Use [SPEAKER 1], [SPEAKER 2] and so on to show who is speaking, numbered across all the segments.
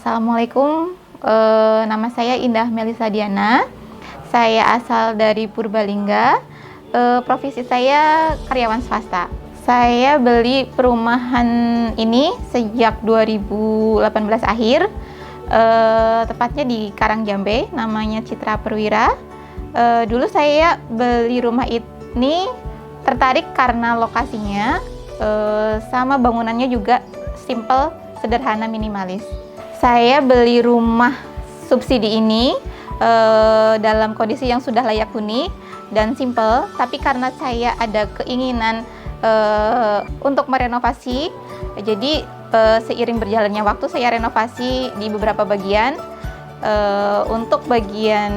[SPEAKER 1] Assalamualaikum, nama saya Indah Melisa Diana. Saya asal dari Purbalingga. Profesi saya karyawan swasta. Saya beli perumahan ini sejak 2018 akhir, tepatnya di Karangjambe, namanya Citra Perwira. Dulu saya beli rumah ini tertarik karena lokasinya, sama bangunannya juga simple, sederhana, minimalis. Saya beli rumah subsidi ini dalam kondisi yang sudah layak huni dan simple, tapi karena saya ada keinginan untuk merenovasi, jadi seiring berjalannya waktu saya renovasi di beberapa bagian. Untuk bagian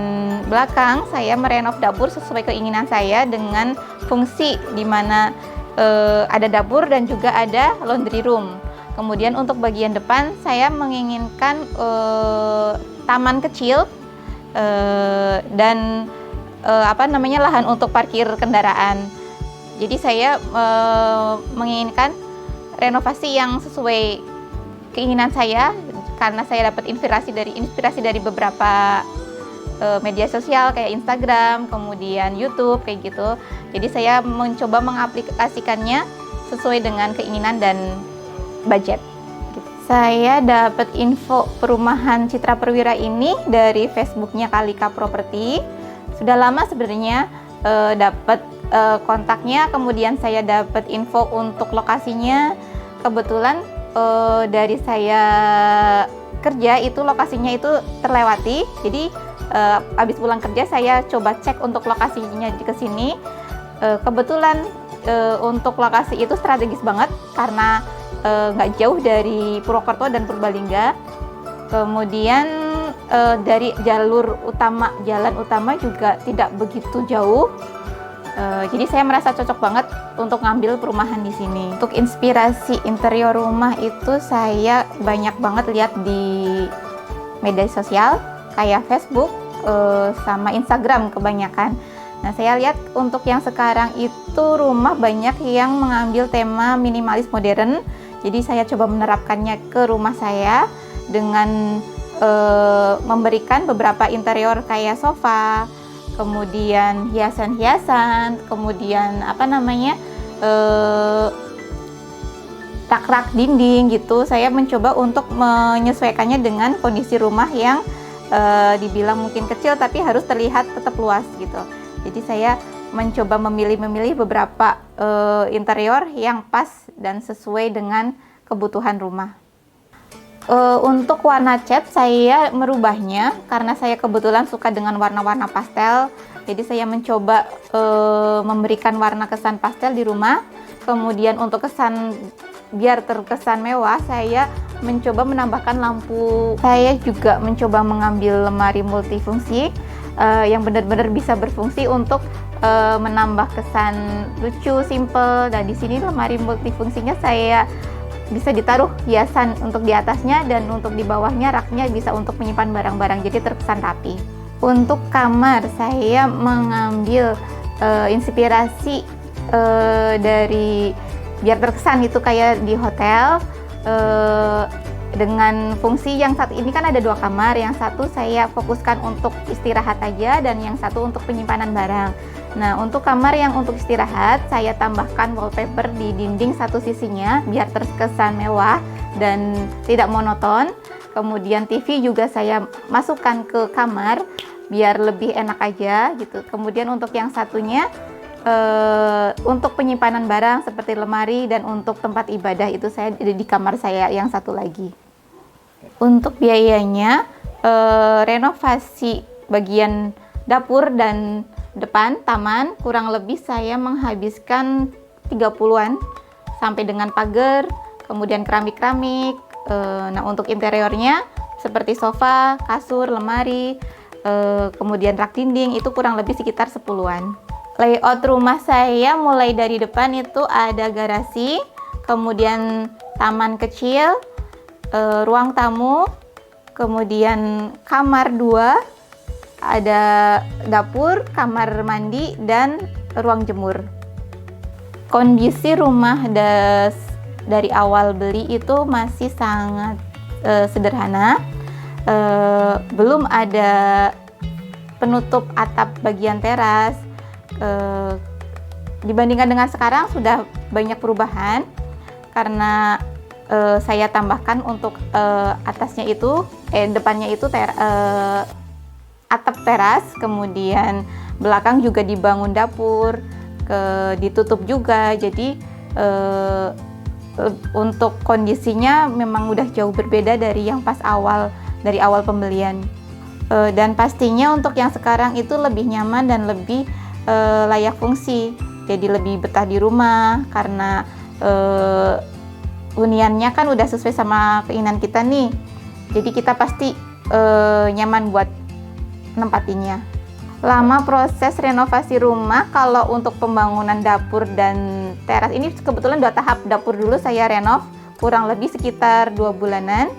[SPEAKER 1] belakang saya merenov dapur sesuai keinginan saya dengan fungsi di mana ada dapur dan juga ada laundry room. Kemudian untuk bagian depan saya menginginkan taman kecil dan lahan untuk parkir kendaraan. Jadi saya menginginkan renovasi yang sesuai keinginan saya karena saya dapat inspirasi dari beberapa media sosial kayak Instagram, kemudian YouTube kayak gitu. Jadi saya mencoba mengaplikasikannya sesuai dengan keinginan dan budget. Saya dapat info perumahan Citra Perwira ini dari Facebooknya Kalika Property. Sudah lama sebenarnya dapat kontaknya, kemudian saya dapat info untuk lokasinya. Kebetulan dari saya kerja itu lokasinya itu terlewati. Jadi habis pulang kerja saya coba cek untuk lokasinya ke sini. Kebetulan untuk lokasi itu strategis banget karena nggak jauh dari Purwokerto dan Purbalingga. Kemudian dari jalan utama juga tidak begitu jauh. Jadi saya merasa cocok banget untuk ngambil perumahan di sini. Untuk inspirasi interior rumah itu saya banyak banget lihat di media sosial kayak Facebook sama Instagram kebanyakan. Nah, saya lihat untuk yang sekarang itu rumah banyak yang mengambil tema minimalis modern. Jadi saya coba menerapkannya ke rumah saya dengan memberikan beberapa interior kayak sofa, kemudian hiasan-hiasan, kemudian rak-rak dinding gitu. Saya mencoba untuk menyesuaikannya dengan kondisi rumah yang dibilang mungkin kecil tapi harus terlihat tetap luas gitu. Jadi saya mencoba memilih beberapa interior yang pas dan sesuai dengan kebutuhan rumah. Untuk warna cat saya merubahnya karena saya kebetulan suka dengan warna-warna pastel. Jadi saya mencoba memberikan warna kesan pastel di rumah. Kemudian untuk biar terkesan mewah, saya mencoba menambahkan lampu. Saya juga mencoba mengambil lemari multifungsi yang benar-benar bisa berfungsi untuk menambah kesan lucu, simple. Dan di sini lemari multifungsinya saya bisa ditaruh hiasan untuk di atasnya dan untuk di bawahnya raknya bisa untuk menyimpan barang-barang, jadi terkesan rapi. Untuk kamar saya mengambil inspirasi dari biar terkesan itu kayak di hotel, dengan fungsi yang satu ini kan ada 2 kamar, yang satu saya fokuskan untuk istirahat aja dan yang satu untuk penyimpanan barang. Nah, untuk kamar yang untuk istirahat saya tambahkan wallpaper di dinding satu sisinya biar terkesan mewah dan tidak monoton. Kemudian TV juga saya masukkan ke kamar biar lebih enak aja gitu. Kemudian untuk yang satunya untuk penyimpanan barang seperti lemari dan untuk tempat ibadah itu saya di kamar saya yang satu lagi. Untuk biayanya renovasi bagian dapur dan depan taman kurang lebih saya menghabiskan 30-an sampai dengan pagar, kemudian keramik-keramik. Nah, untuk interiornya seperti sofa, kasur, lemari, kemudian rak dinding itu kurang lebih sekitar 10-an. Layout rumah saya mulai dari depan itu ada garasi, kemudian taman kecil, ruang tamu, kemudian kamar 2, ada dapur, kamar mandi, dan ruang jemur. Kondisi rumah dari awal beli itu masih sangat sederhana. belum ada penutup atap bagian teras. Dibandingkan dengan sekarang sudah banyak perubahan karena saya tambahkan untuk atasnya itu depannya itu atap teras, kemudian belakang juga dibangun dapur, ditutup juga. Jadi untuk kondisinya memang udah jauh berbeda dari yang pas dari awal pembelian. Dan pastinya untuk yang sekarang itu lebih nyaman dan lebih layak fungsi. Jadi lebih betah di rumah karena huniannya kan udah sesuai sama keinginan kita nih. Jadi kita pasti nyaman buat nempatinnya. Lama proses renovasi rumah, kalau untuk pembangunan dapur dan teras ini kebetulan 2 tahap. Dapur dulu saya renov kurang lebih sekitar 2 bulanan.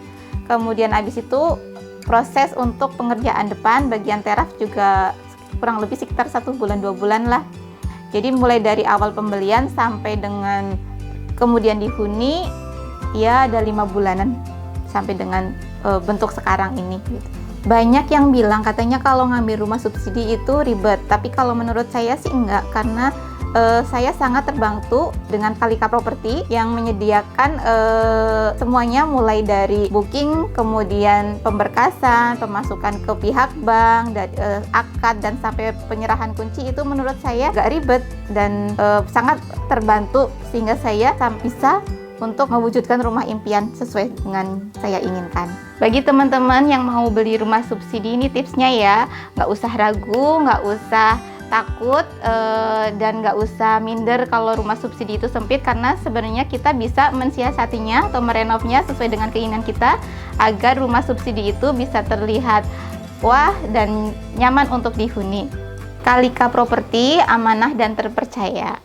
[SPEAKER 1] Kemudian habis itu proses untuk pengerjaan depan, bagian teras juga kurang lebih sekitar 1 bulan 2 bulan lah. Jadi mulai dari awal pembelian sampai dengan kemudian dihuni ya ada 5 bulanan sampai dengan bentuk sekarang ini gitu. Banyak yang bilang katanya kalau ngambil rumah subsidi itu ribet, tapi kalau menurut saya sih enggak, karena saya sangat terbantu dengan Kalika Property yang menyediakan semuanya mulai dari booking, kemudian pemberkasan, pemasukan ke pihak bank, akad, dan sampai penyerahan kunci. Itu menurut saya gak ribet dan sangat terbantu sehingga saya bisa untuk mewujudkan rumah impian sesuai dengan saya inginkan. Bagi teman-teman yang mau beli rumah subsidi, ini tipsnya ya, nggak usah ragu, nggak usah takut, dan nggak usah minder kalau rumah subsidi itu sempit, karena sebenarnya kita bisa mensiasatinya atau merenovnya sesuai dengan keinginan kita agar rumah subsidi itu bisa terlihat wah dan nyaman untuk dihuni. Kalika Property, amanah dan terpercaya.